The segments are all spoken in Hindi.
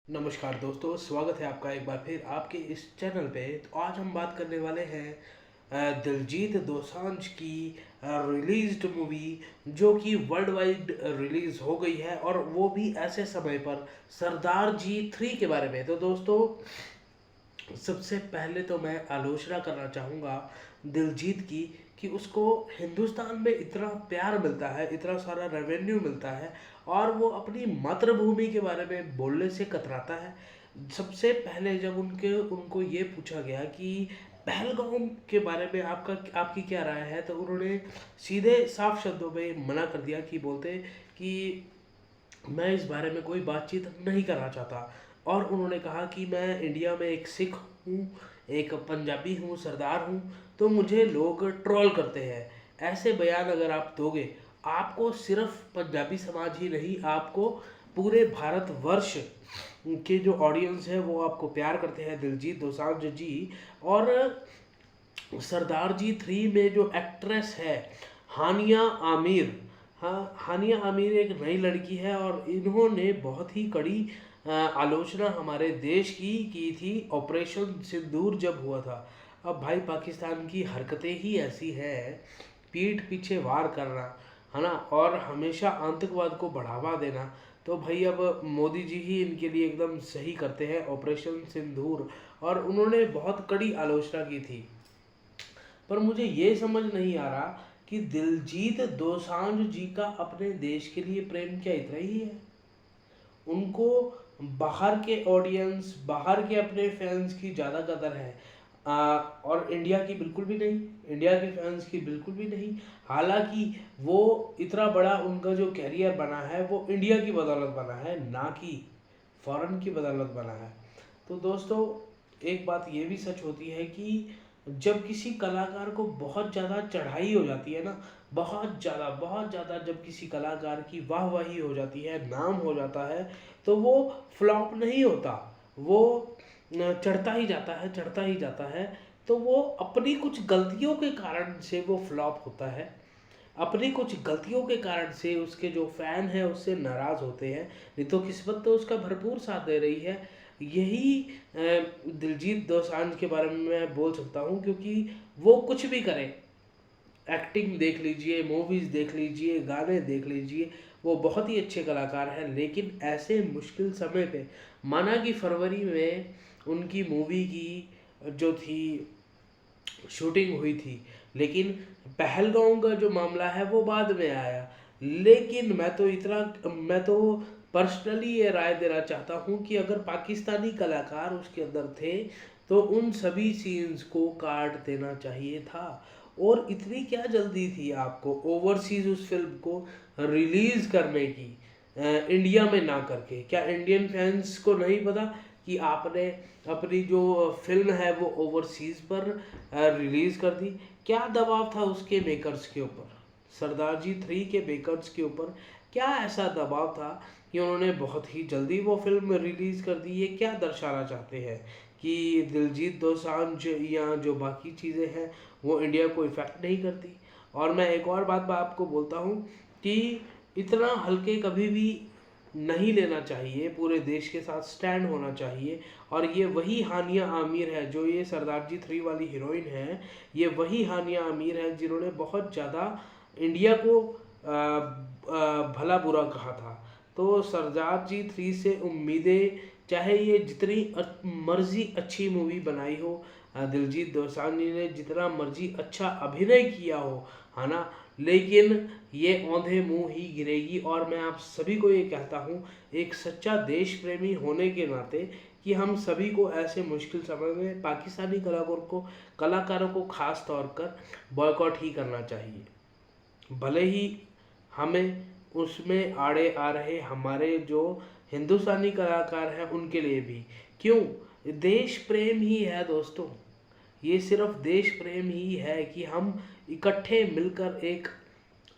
नमस्कार दोस्तों, स्वागत है आपका एक बार फिर आपके इस चैनल पे। तो आज हम बात करने वाले हैं दिलजीत दोसांझ की रिलीज्ड मूवी, जो कि वर्ल्ड वाइड रिलीज हो गई है, और वो भी ऐसे समय पर, सरदार जी 3 के बारे में। तो दोस्तों, सबसे पहले तो मैं आलोचना करना चाहूँगा दिलजीत की, कि उसको हिंदुस्तान में इतना प्यार मिलता है, इतना सारा रेवेन्यू मिलता है, और वो अपनी मातृभूमि के बारे में बोलने से कतराता है। सबसे पहले जब उनको ये पूछा गया कि पहलगाम के बारे में आपकी क्या राय है, तो उन्होंने सीधे साफ शब्दों में मना कर दिया, कि बोलते कि मैं इस बारे में कोई बातचीत नहीं करना चाहता। और उन्होंने कहा कि मैं इंडिया में एक सिख हूँ, एक पंजाबी हूँ, सरदार हूँ, तो मुझे लोग ट्रोल करते हैं। ऐसे बयान अगर आप दोगे, आपको सिर्फ पंजाबी समाज ही नहीं, आपको पूरे भारतवर्ष के जो ऑडियंस है वो आपको प्यार करते हैं, दिलजीत दोसांझ जी। और सरदार जी 3 में जो एक्ट्रेस है, हानिया आमिर, हाँ, हानिया आमिर एक नई लड़की है, और इन्होंने बहुत ही कड़ी आलोचना हमारे देश की थी ऑपरेशन सिंदूर जब हुआ था। अब भाई, पाकिस्तान की हरकतें ही ऐसी है, पीठ पीछे वार करना, है ना, और हमेशा आतंकवाद को बढ़ावा देना। तो भाई, अब मोदी जी ही इनके लिए एकदम सही करते हैं ऑपरेशन सिंदूर, और उन्होंने बहुत कड़ी आलोचना की थी। पर मुझे ये समझ नहीं आ रहा कि दिलजीत दोसांझ जी का अपने देश के लिए प्रेम क्या इतना ही है। उनको बाहर के ऑडियंस, बाहर के अपने फैंस की ज़्यादा कदर है, और इंडिया की बिल्कुल भी नहीं, इंडिया के फैंस की बिल्कुल भी नहीं। हालांकि वो इतना बड़ा उनका जो कैरियर बना है वो इंडिया की बदौलत बना है, ना कि फॉरेन की बदौलत बना है। तो दोस्तों, एक बात ये भी सच होती है कि जब किसी कलाकार को बहुत ज़्यादा चढ़ाई हो जाती है ना, बहुत ज़्यादा जब किसी कलाकार की वाहवाही हो जाती है, नाम हो जाता है, तो वो फ्लॉप नहीं होता, वो चढ़ता ही जाता है, चढ़ता ही जाता है। तो वो अपनी कुछ गलतियों के कारण से वो फ्लॉप होता है, अपनी कुछ गलतियों के कारण से उसके जो फैन हैं उससे नाराज़ होते हैं। नहीं तो किस्मत तो उसका भरपूर साथ दे रही है। यही दिलजीत दोसांझ के बारे में मैं बोल सकता हूँ, क्योंकि वो कुछ भी करे, एक्टिंग देख लीजिए, मूवीज़ देख लीजिए, गाने देख लीजिए, वो बहुत ही अच्छे कलाकार हैं। लेकिन ऐसे मुश्किल समय पे, माना कि फरवरी में उनकी मूवी की जो थी शूटिंग हुई थी, लेकिन पहलगाम का जो मामला है वो बाद में आया। लेकिन मैं तो पर्सनली ये राय देना चाहता हूँ कि अगर पाकिस्तानी कलाकार उसके अंदर थे, तो उन सभी सीन्स को काट देना चाहिए था। और इतनी क्या जल्दी थी आपको ओवरसीज उस फिल्म को रिलीज करने की, इंडिया में ना करके? क्या इंडियन फैंस को नहीं पता कि आपने अपनी जो फिल्म है वो ओवरसीज पर रिलीज कर दी? क्या दबाव था उसके मेकर्स के ऊपर, सरदार जी 3 के मेकर्स के ऊपर? क्या ऐसा दबाव था कि उन्होंने बहुत ही जल्दी वो फिल्म रिलीज कर दी? ये क्या दर्शाना चाहते हैं कि दिलजीत दोसांझ या जो बाकी चीज़ें हैं वो इंडिया को इफेक्ट नहीं करती? और मैं एक और बात आपको बोलता हूँ कि इतना हल्के कभी भी नहीं लेना चाहिए, पूरे देश के साथ स्टैंड होना चाहिए। और ये वही हानिया आमिर है, जो ये सरदार जी 3 वाली हीरोइन है, ये वही हानिया आमिर है जिन्होंने बहुत ज़्यादा इंडिया को भला बुरा कहा था। तो सरदार जी 3 से उम्मीदें, चाहे ये जितनी मर्जी अच्छी मूवी बनाई हो, दिलजीत दोसांझ ने जितना मर्जी अच्छा अभिनय किया हो, है ना, लेकिन ये औंधे मुंह ही गिरेगी। और मैं आप सभी को ये कहता हूँ, एक सच्चा देश प्रेमी होने के नाते, कि हम सभी को ऐसे मुश्किल समय में पाकिस्तानी कलाकारों को खास तौर पर बॉयकॉट ही करना चाहिए। भले ही हमें उसमें आड़े आ रहे हमारे जो हिंदुस्तानी कलाकार हैं उनके लिए भी। क्यों? देश प्रेम ही है दोस्तों, ये सिर्फ देश प्रेम ही है कि हम इकट्ठे मिलकर एक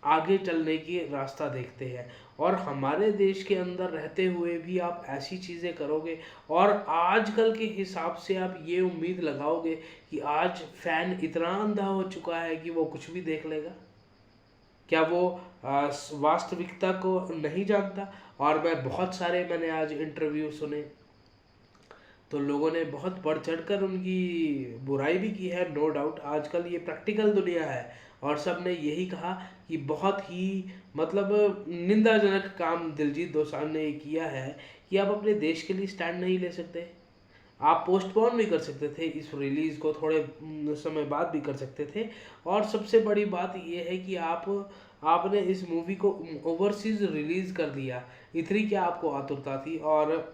आगे चलने की रास्ता देखते हैं। और हमारे देश के अंदर रहते हुए भी आप ऐसी चीज़ें करोगे, और आजकल के हिसाब से आप ये उम्मीद लगाओगे कि आज फैन इतना अंधा हो चुका है कि वो कुछ भी देख लेगा? क्या वो वास्तविकता को नहीं जानता? और मैंने आज इंटरव्यू सुने, तो लोगों ने बहुत बढ़ चढ़कर उनकी बुराई भी की है, नो डाउट। आजकल ये प्रैक्टिकल दुनिया है और सब ने यही कहा कि बहुत ही मतलब निंदाजनक काम दिलजीत दोसांझ ने किया है कि आप अपने देश के लिए स्टैंड नहीं ले सकते। आप पोस्टपोन भी कर सकते थे इस रिलीज़ को, थोड़े समय बाद भी कर सकते थे। और सबसे बड़ी बात ये है कि आपने इस मूवी को ओवरसीज रिलीज़ कर दिया। इतनी क्या आपको आतुरता थी? और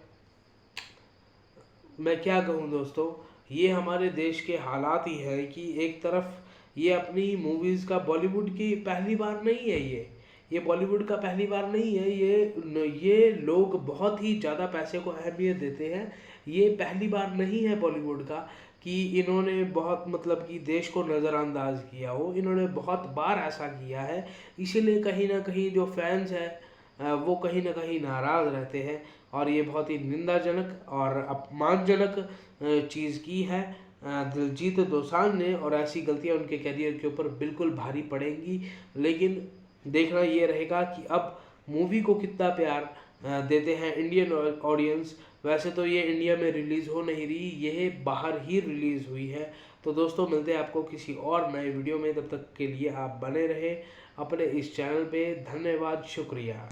मैं क्या कहूँ दोस्तों, ये हमारे देश के हालात ही है कि एक तरफ ये अपनी मूवीज़ का, बॉलीवुड की पहली बार नहीं है ये बॉलीवुड का पहली बार नहीं है। ये लोग बहुत ही ज़्यादा पैसे को अहमियत देते हैं। ये पहली बार नहीं है बॉलीवुड का कि इन्होंने बहुत मतलब कि देश को नज़रअंदाज किया हो। इन्होंने बहुत बार ऐसा किया है, इसीलिए कहीं ना कहीं जो फैंस हैं वो कहीं ना कहीं नाराज़ रहते हैं। और ये बहुत ही निंदाजनक और अपमानजनक चीज़ की है दिलजीत दोसांझ ने, और ऐसी गलतियां उनके करियर के ऊपर बिल्कुल भारी पड़ेंगी। लेकिन देखना ये रहेगा कि अब मूवी को कितना प्यार देते हैं इंडियन ऑडियंस। वैसे तो ये इंडिया में रिलीज़ हो नहीं रही, ये बाहर ही रिलीज़ हुई है। तो दोस्तों मिलते हैं आपको किसी और नए वीडियो में, तब तक के लिए आप बने रहें अपने इस चैनल पे। धन्यवाद, शुक्रिया।